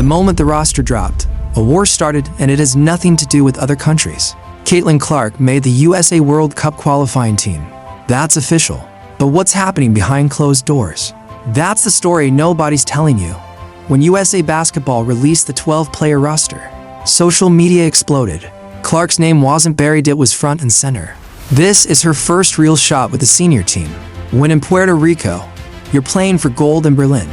moment the roster dropped, a war started, and it has nothing to do with other countries. Caitlin Clark made the USA World Cup qualifying team. That's official. But what's happening behind closed doors? That's the story nobody's telling you. When USA Basketball released the 12-player roster, social media exploded. Clark's name wasn't buried, it was front and center. This is her first real shot with the senior team. When in Puerto Rico, you're playing for gold in Berlin.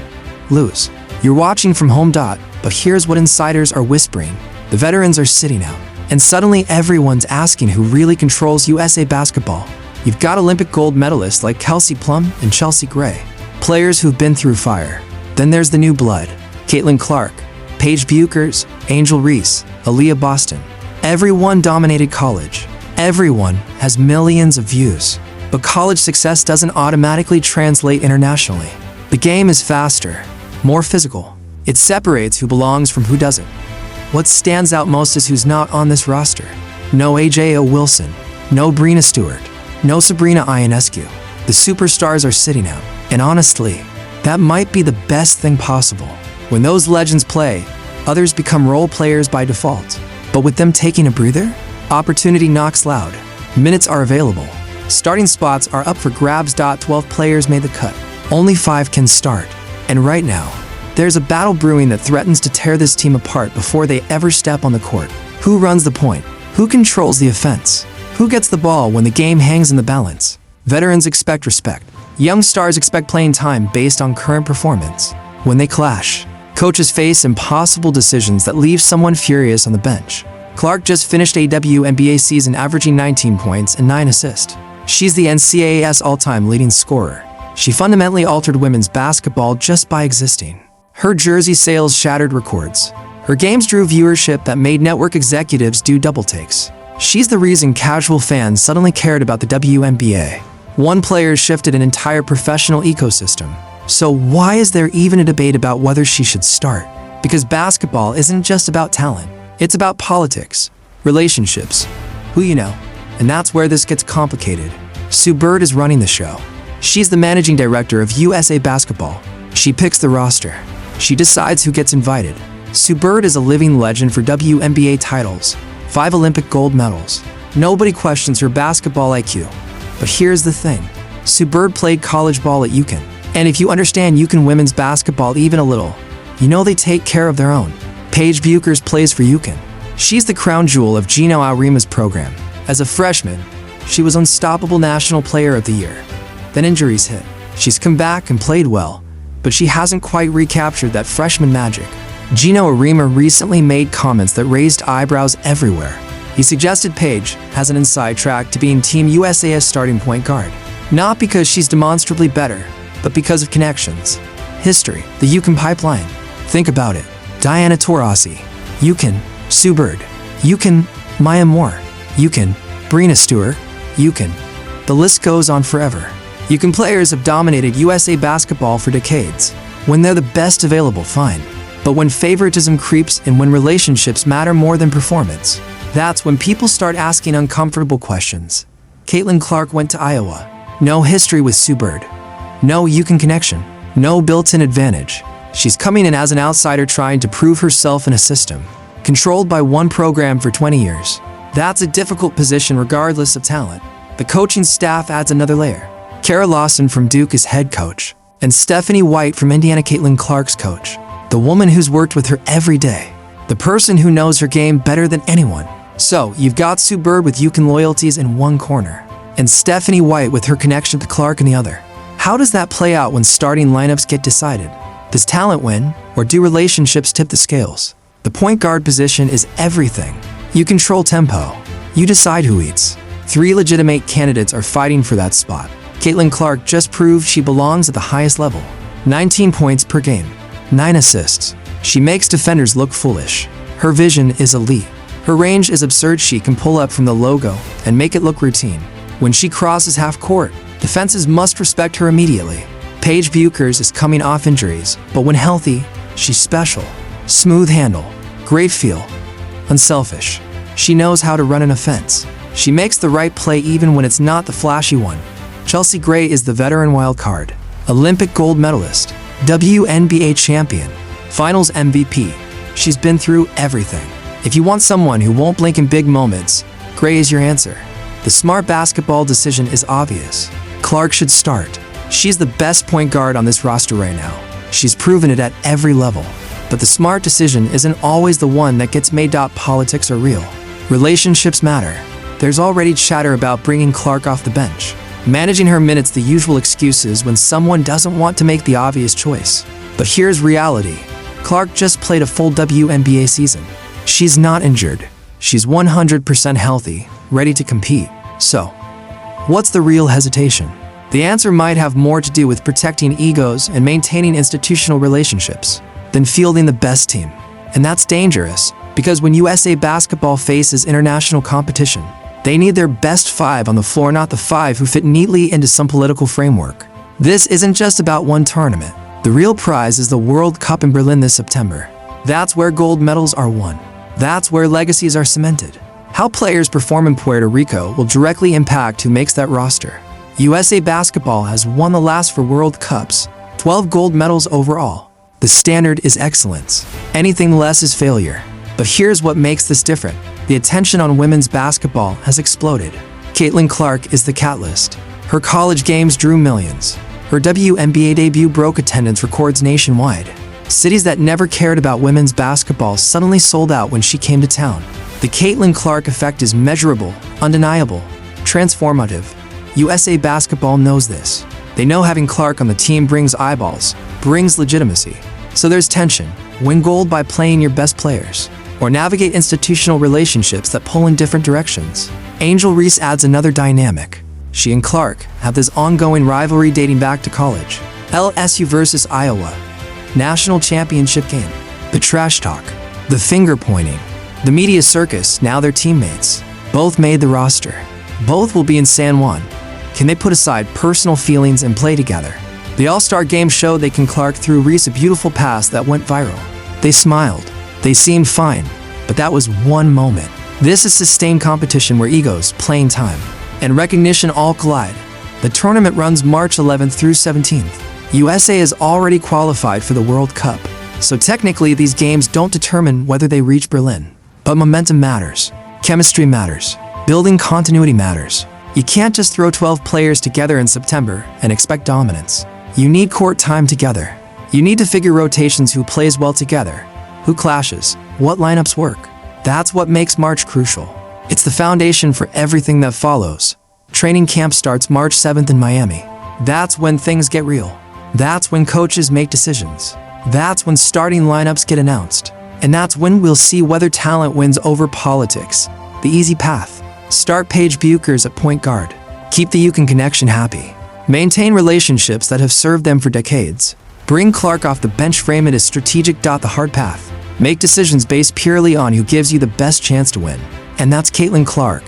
Lose. You're watching from home. But here's what insiders are whispering. The veterans are sitting out. And suddenly everyone's asking who really controls USA Basketball. You've got Olympic gold medalists like Kelsey Plum and Chelsea Gray, players who've been through fire. Then there's the new blood. Caitlin Clark, Paige Bueckers, Angel Reese, Aaliyah Boston. Everyone dominated college. Everyone has millions of views. But college success doesn't automatically translate internationally. The game is faster, more physical. It separates who belongs from who doesn't. What stands out most is who's not on this roster. No AJ Wilson, no Breanna Stewart, no Sabrina Ionescu. The superstars are sitting out. And honestly, that might be the best thing possible. When those legends play, others become role players by default. But with them taking a breather, opportunity knocks loud. Minutes are available. Starting spots are up for grabs. 12 players made the cut. Only 5 can start. And right now, there's a battle brewing that threatens to tear this team apart before they ever step on the court. Who runs the point? Who controls the offense? Who gets the ball when the game hangs in the balance? Veterans expect respect. Young stars expect playing time based on current performance. When they clash, coaches face impossible decisions that leave someone furious on the bench. Clark just finished a WNBA season averaging 19 points and 9 assists. She's the NCAA's all-time leading scorer. She fundamentally altered women's basketball just by existing. Her jersey sales shattered records. Her games drew viewership that made network executives do double takes. She's the reason casual fans suddenly cared about the WNBA. One player shifted an entire professional ecosystem. So why is there even a debate about whether she should start? Because basketball isn't just about talent. It's about politics, relationships, who you know. And that's where this gets complicated. Sue Bird is running the show. She's the managing director of USA Basketball. She picks the roster. She decides who gets invited. Sue Bird is a living legend for WNBA titles, 5 Olympic gold medals. Nobody questions her basketball IQ. But here's the thing. Sue Bird played college ball at UConn. And if you understand UConn women's basketball even a little, you know they take care of their own. Paige Bueckers plays for UConn. She's the crown jewel of Gino Auriemma's program. As a freshman, she was Unstoppable National Player of the Year. Then injuries hit. She's come back and played well, but she hasn't quite recaptured that freshman magic. Gino Auriemma recently made comments that raised eyebrows everywhere. He suggested Paige has an inside track to being Team USA's starting point guard. Not because she's demonstrably better, but because of connections. History, the UConn pipeline. Think about it. Diana Taurasi, UConn, Sue Bird, UConn, Maya Moore, UConn, Breanna Stewart, UConn. The list goes on forever. UConn players have dominated USA Basketball for decades. When they're the best available, fine. But when favoritism creeps and when relationships matter more than performance, that's when people start asking uncomfortable questions. Caitlin Clark went to Iowa. No history with Sue Bird. No UConn connection. No built-in advantage. She's coming in as an outsider trying to prove herself in a system controlled by one program for 20 years. That's a difficult position regardless of talent. The coaching staff adds another layer. Kara Lawson from Duke is head coach, and Stephanie White from Indiana, Caitlin Clark's coach. The woman who's worked with her every day. The person who knows her game better than anyone. So, you've got Sue Bird with UConn loyalties in one corner, and Stephanie White with her connection to Clark in the other. How does that play out when starting lineups get decided? Does talent win, or do relationships tip the scales? The point guard position is everything. You control tempo. You decide who eats. 3 legitimate candidates are fighting for that spot. Caitlin Clark just proved she belongs at the highest level. 19 points per game. 9 assists. She makes defenders look foolish. Her vision is elite. Her range is absurd. She can pull up from the logo and make it look routine. When she crosses half court, defenses must respect her immediately. Paige Bueckers is coming off injuries, but when healthy, she's special. Smooth handle, great feel, unselfish. She knows how to run an offense. She makes the right play even when it's not the flashy one. Chelsea Gray is the veteran wild card. Olympic gold medalist, WNBA champion, Finals MVP, She's been through everything. If you want someone who won't blink in big moments, Gray is your answer. The smart basketball decision is obvious. Clark should start. She's the best point guard on this roster right now. She's proven it at every level. But the smart decision isn't always the one that gets made. Politics are real. Relationships matter. There's already chatter about bringing Clark off the bench. Managing her minutes, the usual excuses when someone doesn't want to make the obvious choice. But here's reality. Clark just played a full WNBA season. She's not injured. She's 100% healthy, ready to compete. So, what's the real hesitation? The answer might have more to do with protecting egos and maintaining institutional relationships than fielding the best team. And that's dangerous, because when USA basketball faces international competition, they need their best 5 on the floor, not the 5 who fit neatly into some political framework. This isn't just about one tournament. The real prize is the World Cup in Berlin this September. That's where gold medals are won. That's where legacies are cemented. How players perform in Puerto Rico will directly impact who makes that roster. USA basketball has won the last 4 World Cups, 12 gold medals overall. The standard is excellence. Anything less is failure. But here's what makes this different. The attention on women's basketball has exploded. Caitlin Clark is the catalyst. Her college games drew millions. Her WNBA debut broke attendance records nationwide. Cities that never cared about women's basketball suddenly sold out when she came to town. The Caitlin Clark effect is measurable, undeniable, transformative. USA basketball knows this. They know having Clark on the team brings eyeballs, brings legitimacy. So there's tension. Win gold by playing your best players, or navigate institutional relationships that pull in different directions. Angel Reese adds another dynamic. She and Clark have this ongoing rivalry dating back to college. LSU versus Iowa. National championship game. The trash talk. The finger pointing. The media circus, now they're teammates. Both made the roster. Both will be in San Juan. Can they put aside personal feelings and play together? The All-Star game showed they can. Clark threw Reese a beautiful pass that went viral. They smiled. They seemed fine. But that was one moment. This is sustained competition where egos, playing time, and recognition all collide. The tournament runs March 11th through 17th. USA is already qualified for the World Cup. So technically these games don't determine whether they reach Berlin. But momentum matters. Chemistry matters. Building continuity matters. You can't just throw 12 players together in September and expect dominance. You need court time together. You need to figure rotations, who plays well together, who clashes, what lineups work. That's what makes March crucial. It's the foundation for everything that follows. Training camp starts March 7th in Miami. That's when things get real. That's when coaches make decisions. That's when starting lineups get announced. And that's when we'll see whether talent wins over politics. The easy path. Start Paige Buchers at point guard. Keep the UConn connection happy. Maintain relationships that have served them for decades. Bring Clark off the bench, frame it as strategic. The hard path. Make decisions based purely on who gives you the best chance to win. And that's Caitlin Clark.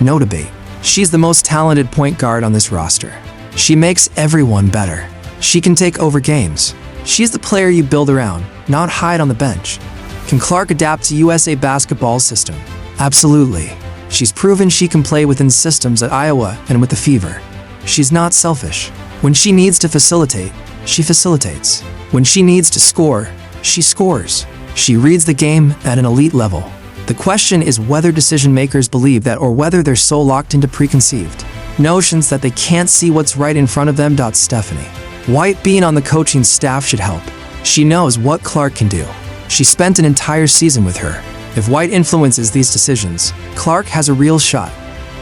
No debate. She's the most talented point guard on this roster. She makes everyone better. She can take over games. She's the player you build around, not hide on the bench. Can Clark adapt to USA basketball's system? Absolutely. She's proven she can play within systems at Iowa and with the Fever. She's not selfish. When she needs to facilitate, she facilitates. When she needs to score, she scores. She reads the game at an elite level. The question is whether decision makers believe that, or whether they're so locked into preconceived notions that they can't see what's right in front of them. Stephanie White being on the coaching staff should help. She knows what Clark can do. She spent an entire season with her. If White influences these decisions, Clark has a real shot.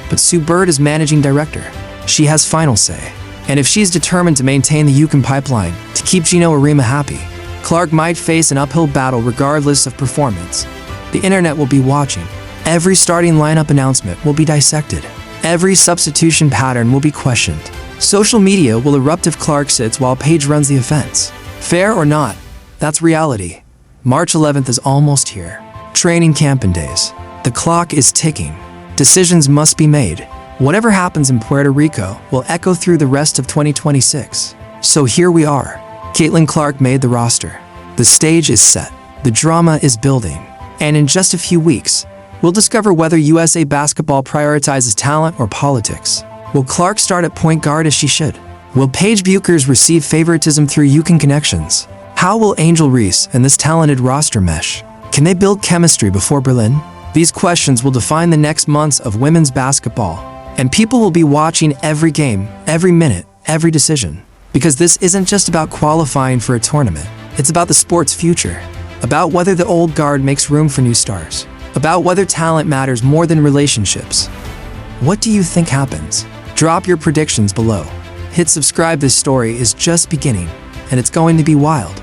But Sue Bird is managing director. She has final say. And if she's determined to maintain the UConn pipeline, to keep Gino Arima happy, Clark might face an uphill battle regardless of performance. The internet will be watching. Every starting lineup announcement will be dissected. Every substitution pattern will be questioned. Social media will erupt if Clark sits while Paige runs the offense. Fair or not, that's reality. March 11th is almost here. Training camp in days. The clock is ticking. Decisions must be made. Whatever happens in Puerto Rico will echo through the rest of 2026. So here we are. Caitlin Clark made the roster. The stage is set. The drama is building. And in just a few weeks, we'll discover whether USA basketball prioritizes talent or politics. Will Clark start at point guard as she should? Will Paige Buchers receive favoritism through UConn connections? How will Angel Reese and this talented roster mesh? Can they build chemistry before Berlin? These questions will define the next months of women's basketball, and people will be watching every game, every minute, every decision. Because this isn't just about qualifying for a tournament. It's about the sport's future. About whether the old guard makes room for new stars. About whether talent matters more than relationships. What do you think happens? Drop your predictions below. Hit subscribe. This story is just beginning, and it's going to be wild.